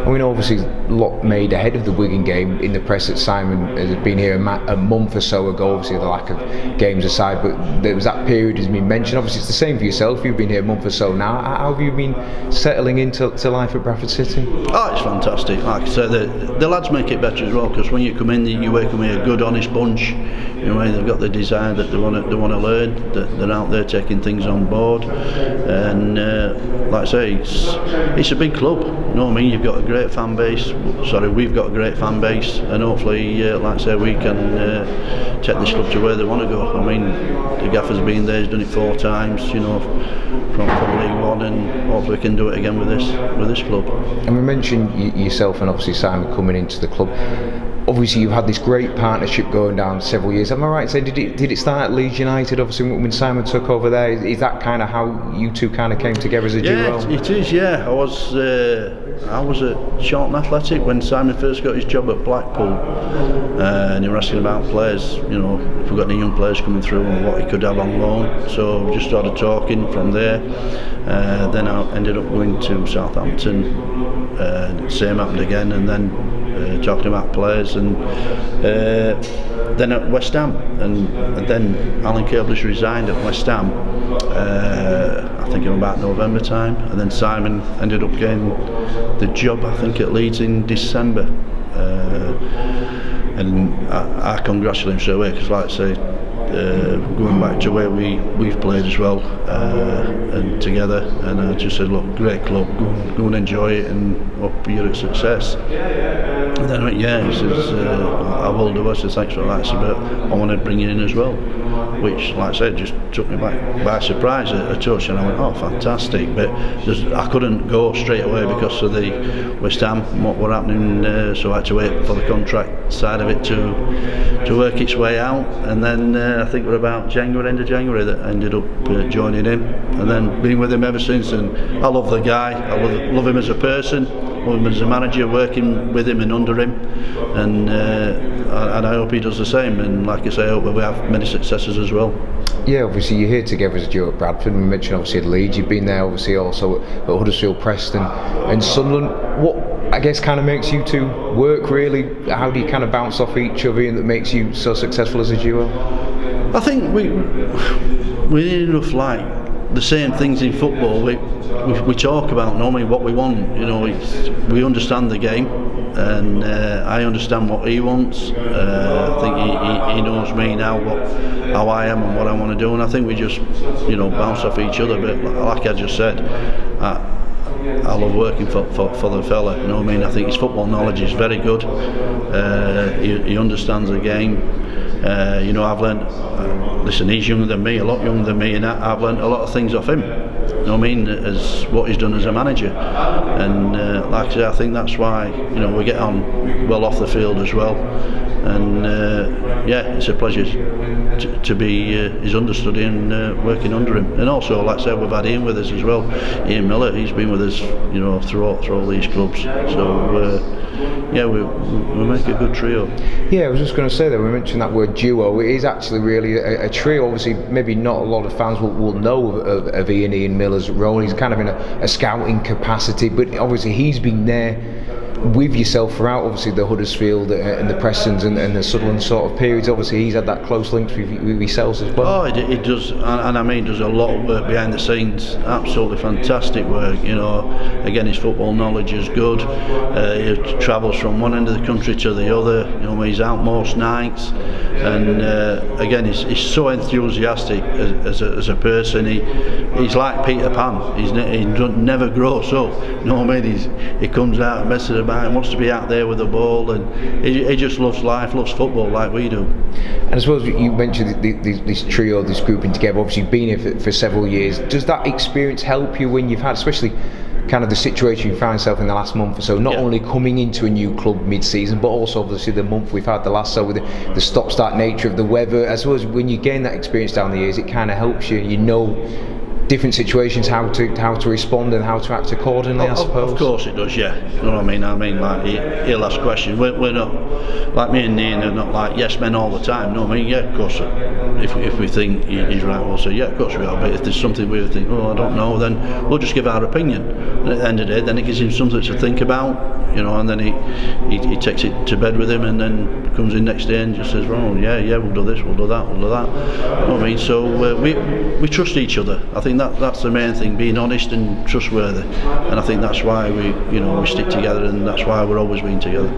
I mean, obviously, a lot made ahead of the Wigan game in the press that Simon has been here a month or so ago. Obviously, the lack of games aside, but there was that period has been mentioned. Obviously, it's the same for yourself. You've been here a month or so now. How have you been settling into life at Bradford City? Oh, it's fantastic. Like I said, the lads make it better as well, because when you come in, you're working with a good, honest bunch. You know, they've got the desire that they want to learn. That they're out there taking things on board, and like I say, it's a big club. You know what I mean? You've got a great fan base. Sorry, we've got a great fan base, and hopefully, like I say, we can take this club to where they want to go. I mean, the gaffer's been there; he's done it 4 times. You know, from League One, and hopefully we can do it again with this club. And we mentioned yourself and obviously Simon coming into the club. Obviously, you've had this great partnership going down several years. Am I right to say, did it start at Leeds United? Obviously, when Simon took over there, is that kind of how you two kind of came together as a duo? Yeah, it is. Yeah, I was at Charlton Athletic when Simon first got his job at Blackpool, and he was asking about players. You know, if we got any young players coming through and what he could have on loan. So we just started talking from there. Then I ended up going to Southampton. Same happened again, and then. Talking about players, and then at West Ham, and then Alan Cable's resigned at West Ham, I think in about November time, and then Simon ended up getting the job, I think, at Leeds in December, and I congratulate him straight away, because like I say, going back to where we've played as well, and together, and I just said, look, great club, go and enjoy it, and hope you're a success. And then I went, yeah, he says, I will do. I said, thanks for that. I said, but I want to bring you in as well, which, like I said, just took me back by surprise a touch, and I went, oh, fantastic. But I couldn't go straight away because of the West Ham, what were happening, so I had to wait for the contract side of it to work its way out, and then I think we're about end of January that I ended up joining him, and then been with him ever since. And I love the guy, I love him as a person, love him as a manager, working with him and under him, and I hope he does the same, and like I say, I hope we have many successes as well. Yeah, obviously you're here together as a duo at Bradford. We mentioned obviously at Leeds, you've been there obviously also at Huddersfield, Preston and Sunderland. What I guess kind of makes you two work really? How do you kind of bounce off each other and that makes you so successful as a duo? I think we need enough like the same things in football. We talk about normally what we want. You know, we understand the game, and I understand what he wants. I think he knows me now, how I am and what I want to do, and I think we just, you know, bounce off each other. But like I just said, I love working for the fella. You know what I mean? I think his football knowledge is very good. He understands the game. You know, I've learned. Listen, he's younger than me, a lot younger than me, and I've learned a lot of things off him. You know what I mean? As what he's done as a manager, and like I say, I think that's why, you know, we get on well off the field as well. And yeah, it's a pleasure to be his understudy and working under him. And also, like I said, we've had Ian with us as well. Ian Miller, he's been with us, you know, through all these clubs. So yeah, we make a good trio. Yeah, I was just going to say that we mentioned that word duo. It is actually really a trio. Obviously, maybe not a lot of fans will know of Ian Miller's role. He's kind of in a scouting capacity, but obviously he's been there with yourself throughout, obviously the Huddersfield and the Prestons and the Sunderland sort of periods. Obviously he's had that close links with yourselves as well. Oh, it does, and I mean, does a lot of work behind the scenes. Absolutely fantastic work. You know, again, his football knowledge is good. He travels from one end of the country to the other. You know, he's out most nights, and again, he's so enthusiastic as a person. He's like Peter Pan. He never grows up. You know what I mean? He comes out and messes about and wants to be out there with the ball, and he just loves life, loves football like we do. And I suppose you mentioned this trio, this grouping together. Obviously, you've been here for several years. Does that experience help you when you've had, especially kind of the situation you found yourself in the last month or so, not only coming into a new club mid-season, but also obviously the month we've had the last, so with the stop-start nature of the weather? I suppose when you gain that experience down the years, it kind of helps you. You know different situations how to respond and how to act accordingly, I suppose. Of course it does, yeah. You know what I mean? Like he'll ask questions. We're not like me and Ian are not like yes men all the time. No, I mean, yeah, of course. If we think he's right, we'll say yeah, of course we are. But if there's something we think, oh, I don't know, then we'll just give our opinion. And at the end of the day, then it gives him something to think about, you know. And then he takes it to bed with him, and then comes in next day and just says, oh yeah, we'll do this, we'll do that, we'll do that. You know what I mean? So we trust each other. I think that's the main thing, being honest and trustworthy. And I think that's why we stick together, and that's why we're always been together.